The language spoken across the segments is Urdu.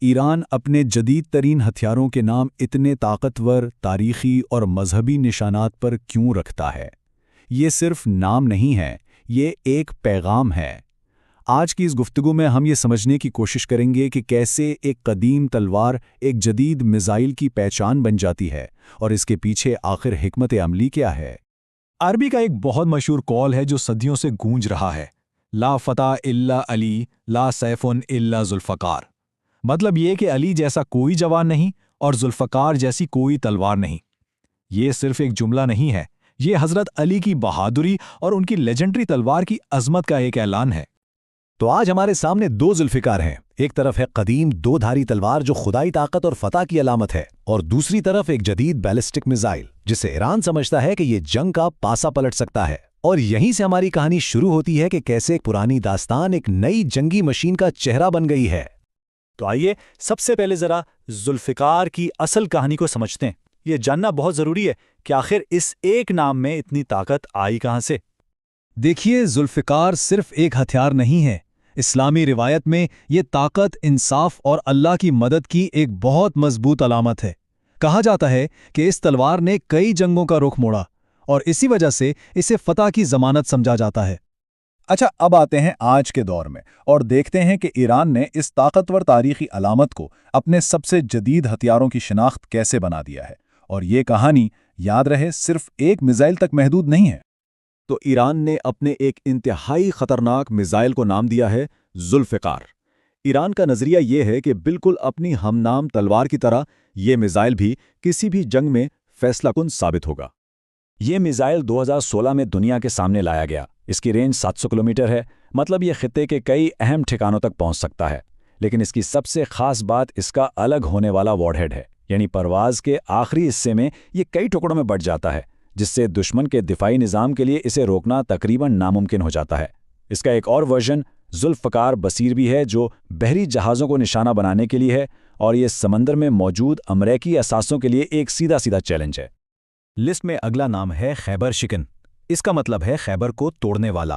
ایران اپنے جدید ترین ہتھیاروں کے نام اتنے طاقتور، تاریخی اور مذہبی نشانات پر کیوں رکھتا ہے؟ یہ صرف نام نہیں ہے، یہ ایک پیغام ہے۔ آج کی اس گفتگو میں ہم یہ سمجھنے کی کوشش کریں گے کہ کیسے ایک قدیم تلوار ایک جدید میزائل کی پہچان بن جاتی ہے، اور اس کے پیچھے آخر حکمت عملی کیا ہے۔ عربی کا ایک بہت مشہور قول ہے جو صدیوں سے گونج رہا ہے، لا فتح الا علی، لا سیف الا ذوالفقار۔ مطلب یہ کہ علی جیسا کوئی جوان نہیں اور ذوالفقار جیسی کوئی تلوار نہیں۔ یہ صرف ایک جملہ نہیں ہے، یہ حضرت علی کی بہادری اور ان کی لیجنڈری تلوار کی عظمت کا ایک اعلان ہے۔ تو آج ہمارے سامنے دو ذوالفقار ہیں، ایک طرف ہے قدیم دو دھاری تلوار جو خدائی طاقت اور فتح کی علامت ہے، اور دوسری طرف ایک جدید بیلسٹک میزائل جسے ایران سمجھتا ہے کہ یہ جنگ کا پاسا پلٹ سکتا ہے۔ اور یہیں سے ہماری کہانی شروع ہوتی ہے کہ کیسے ایک پرانی داستان ایک نئی جنگی مشین کا چہرہ بن گئی ہے۔ تو آئیے سب سے پہلے ذرا ذوالفقار کی اصل کہانی کو سمجھتے ہیں۔ یہ جاننا بہت ضروری ہے کہ آخر اس ایک نام میں اتنی طاقت آئی کہاں سے۔ دیکھیے، ذوالفقار صرف ایک ہتھیار نہیں ہے۔ اسلامی روایت میں یہ طاقت، انصاف اور اللہ کی مدد کی ایک بہت مضبوط علامت ہے۔ کہا جاتا ہے کہ اس تلوار نے کئی جنگوں کا رخ موڑا، اور اسی وجہ سے اسے فتح کی ضمانت سمجھا جاتا ہے۔ اچھا، اب آتے ہیں آج کے دور میں اور دیکھتے ہیں کہ ایران نے اس طاقتور تاریخی علامت کو اپنے سب سے جدید ہتھیاروں کی شناخت کیسے بنا دیا ہے۔ اور یہ کہانی، یاد رہے، صرف ایک میزائل تک محدود نہیں ہے۔ تو ایران نے اپنے ایک انتہائی خطرناک میزائل کو نام دیا ہے ذوالفقار۔ ایران کا نظریہ یہ ہے کہ بالکل اپنی ہم نام تلوار کی طرح یہ میزائل بھی کسی بھی جنگ میں فیصلہ کن ثابت ہوگا۔ یہ میزائل 2016 میں دنیا کے سامنے لایا گیا۔ اس کی رینج 700 کلومیٹر ہے، مطلب یہ خطے کے کئی اہم ٹھکانوں تک پہنچ سکتا ہے۔ لیکن اس کی سب سے خاص بات اس کا الگ ہونے والا وارڈ ہیڈ ہے، یعنی پرواز کے آخری حصے میں یہ کئی ٹکڑوں میں بٹ جاتا ہے، جس سے دشمن کے دفاعی نظام کے لیے اسے روکنا تقریباً ناممکن ہو جاتا ہے۔ اس کا ایک اور ورژن ذوالفقار بصیر بھی ہے، جو بحری جہازوں کو نشانہ بنانے کے لیے ہے، اور یہ سمندر میں موجود امریکی اثاثوں کے لیے ایک سیدھا چیلنج ہے۔ لسٹ میں اگلا نام ہے خیبر شکن۔ اس کا مطلب ہے خیبر کو توڑنے والا۔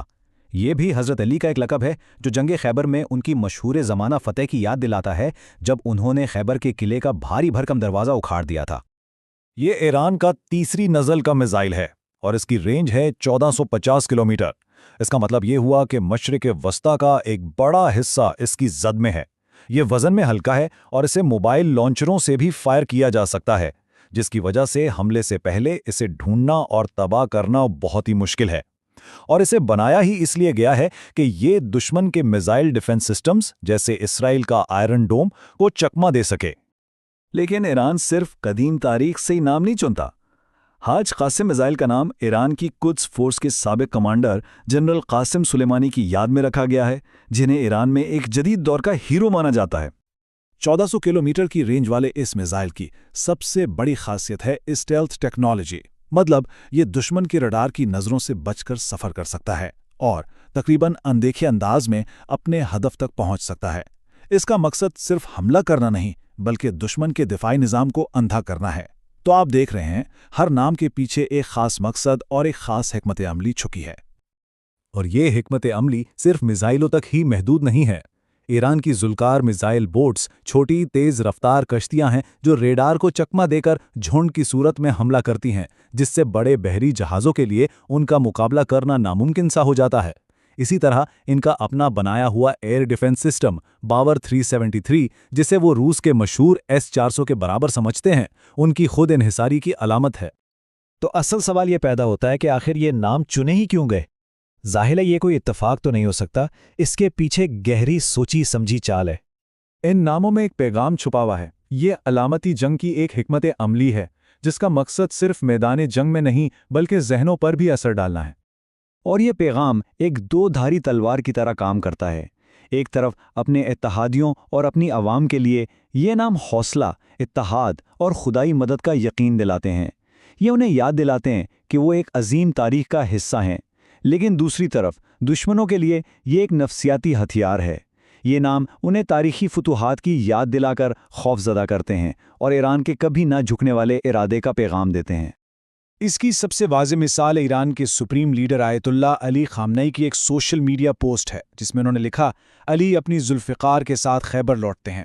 یہ بھی حضرت علی کا ایک لقب ہے جو جنگ خیبر میں ان کی مشہور زمانہ فتح کی یاد دلاتا ہے، جب انہوں نے خیبر کے قلعے کا بھاری بھرکم دروازہ اکھاڑ دیا تھا۔ یہ ایران کا تیسری نسل کا میزائل ہے اور اس کی رینج ہے 1450 کلومیٹر۔ اس کا مطلب یہ ہوا کہ مشرق وسطیٰ کا ایک بڑا حصہ اس کی زد میں ہے۔ یہ وزن میں ہلکا ہے اور اسے موبائل لانچروں سے بھی فائر کیا جا سکتا ہے، جس کی وجہ سے حملے سے پہلے اسے ڈھونڈنا اور تباہ کرنا بہت ہی مشکل ہے۔ اور اسے بنایا ہی اس لیے گیا ہے کہ یہ دشمن کے میزائل ڈیفنس سسٹمز جیسے اسرائیل کا آئرن ڈوم کو چکمہ دے سکے۔ لیکن ایران صرف قدیم تاریخ سے ہی نام نہیں چنتا۔ حاج قاسم میزائل کا نام ایران کی قدس فورس کے سابق کمانڈر جنرل قاسم سلیمانی کی یاد میں رکھا گیا ہے، جنہیں ایران میں ایک جدید دور کا ہیرو مانا جاتا ہے۔ 1400 کلومیٹر کی رینج والے اس میزائل کی سب سے بڑی خاصیت ہے اسٹیلتھ ٹیکنالوجی، مطلب یہ دشمن کے رڈار کی نظروں سے بچ کر سفر کر سکتا ہے اور تقریباً اندیکھے انداز میں اپنے ہدف تک پہنچ سکتا ہے۔ اس کا مقصد صرف حملہ کرنا نہیں، بلکہ دشمن کے دفاعی نظام کو اندھا کرنا ہے۔ تو آپ دیکھ رہے ہیں، ہر نام کے پیچھے ایک خاص مقصد اور ایک خاص حکمت عملی چھپی ہے۔ اور یہ حکمت عملی صرف میزائلوں تک ہی محدود نہیں ہے۔ ایران کی ذوالفقار میزائل بوٹس چھوٹی تیز رفتار کشتیاں ہیں جو ریڈار کو چکمہ دے کر جھنڈ کی صورت میں حملہ کرتی ہیں، جس سے بڑے بحری جہازوں کے لیے ان کا مقابلہ کرنا ناممکن سا ہو جاتا ہے۔ اسی طرح ان کا اپنا بنایا ہوا ایئر ڈیفنس سسٹم باور 373، جسے وہ روس کے مشہور S-400 کے برابر سمجھتے ہیں، ان کی خود انحصاری کی علامت ہے۔ تو اصل سوال یہ پیدا ہوتا ہے کہ آخر یہ نام چنے ہی کیوں گئے؟ ظاہر ہے یہ کوئی اتفاق تو نہیں ہو سکتا، اس کے پیچھے گہری سوچی سمجھی چال ہے۔ ان ناموں میں ایک پیغام چھپا ہوا ہے۔ یہ علامتی جنگ کی ایک حکمت عملی ہے، جس کا مقصد صرف میدان جنگ میں نہیں بلکہ ذہنوں پر بھی اثر ڈالنا ہے۔ اور یہ پیغام ایک دو دھاری تلوار کی طرح کام کرتا ہے۔ ایک طرف اپنے اتحادیوں اور اپنی عوام کے لیے یہ نام حوصلہ، اتحاد اور خدائی مدد کا یقین دلاتے ہیں۔ یہ انہیں یاد دلاتے ہیں کہ وہ ایک عظیم تاریخ کا حصہ ہیں۔ لیکن دوسری طرف دشمنوں کے لیے یہ ایک نفسیاتی ہتھیار ہے۔ یہ نام انہیں تاریخی فتوحات کی یاد دلا کر خوف زدہ کرتے ہیں اور ایران کے کبھی نہ جھکنے والے ارادے کا پیغام دیتے ہیں۔ اس کی سب سے واضح مثال ایران کے سپریم لیڈر آیت اللہ علی خامنئی کی ایک سوشل میڈیا پوسٹ ہے، جس میں انہوں نے لکھا، علی اپنی ذوالفقار کے ساتھ خیبر لوٹتے ہیں۔